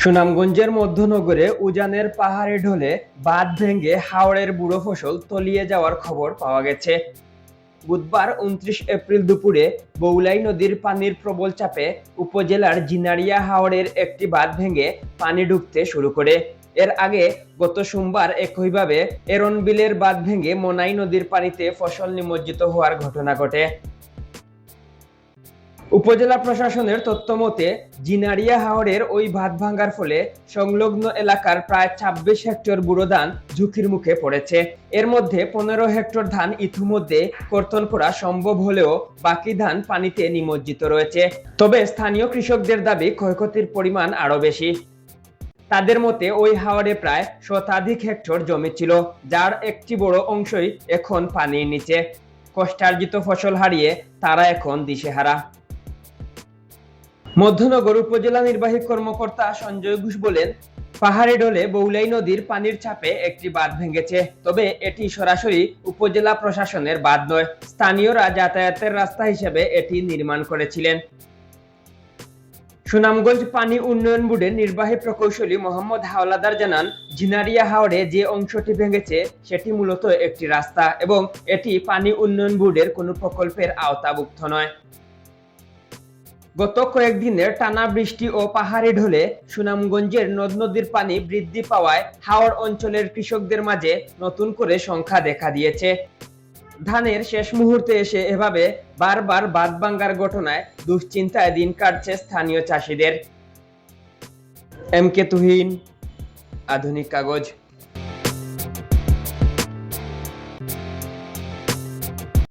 সুনামগঞ্জের মধ্যনগরে উজানের পাহাড়ে ঢলে বাঁধ ভেঙে হাওরের বুড়ো ফসল তলিয়ে যাওয়ার খবর পাওয়া গেছে। বুধবার ২৯ এপ্রিল দুপুরে বৌলাই নদীর পানির প্রবল চাপে উপজেলার জিনারিয়া হাওরের একটি বাঁধ ভেঙে পানি ঢুকতে শুরু করে। এর আগে গত সোমবার একইভাবে এরনবিলের বাঁধ ভেঙে মনাই নদীর পানিতে ফসল নিমজ্জিত হওয়ার ঘটনা ঘটে। উপজেলা প্রশাসনের তথ্যমতে জিনারিয়া হাওরের ওই বাঁধ ভাঙার ফলে সংলগ্ন এলাকার প্রায় ২৬ হেক্টর বুড়ো ধান ঝুঁকির মুখে পড়েছে। এর মধ্যে ১৫ হেক্টর ধান ইতিমধ্যে কর্তন করা সম্ভব হলেও বাকি ধান পানিতে নিমজ্জিত রয়েছে। তবে স্থানীয় কৃষকদের দাবি ক্ষয়ক্ষতির পরিমাণ আরো বেশি। তাদের মতে ওই হাওরে প্রায় শতাধিক হেক্টর জমি ছিল, যার একটি বড় অংশই এখন পানির নিচে। কষ্টার্জিত ফসল হারিয়ে তারা এখন দিশেহারা। মধ্যনগর উপজেলা নির্বাহী কর্মকর্তা সঞ্জয় ঘোষ বলেন, পাহাড়ে ঢলে বৌলাই নদীর পানির চাপে একটি বাঁধ ভেঙেছে, তবে এটি সরাসরি উপজেলা প্রশাসনের বাঁধ নয়। স্থানীয়রা যাতায়াতের রাস্তা হিসেবে এটি নির্মাণ করেছিলেন। সুনামগঞ্জ পানি উন্নয়ন বোর্ডের নির্বাহী প্রকৌশলী মোহাম্মদ হাওলাদার জানান, জিনারিয়া হাওরে যে অংশটি ভেঙেছে সেটি মূলত একটি রাস্তা এবং এটি পানি উন্নয়ন বোর্ডের কোনো প্রকল্পের আওতাভুক্ত নয়। গত কয়েকদিনের টানা বৃষ্টি ও পাহাড়ি ঢলে সুনামগঞ্জের নদ নদীর পানি বৃদ্ধি পাওয়ায় হাওর অঞ্চলের কৃষকদের মাঝে নতুন করে সংখ্যা দেখা দিয়েছে। ধানের শেষ মুহূর্তে এসে এভাবে বারবার বাঁধ ভাঙার ঘটনায় দুশ্চিন্তায় দিন কাটছে স্থানীয় চাষিদের। এম কে তুহিন, আধুনিক কাগজ।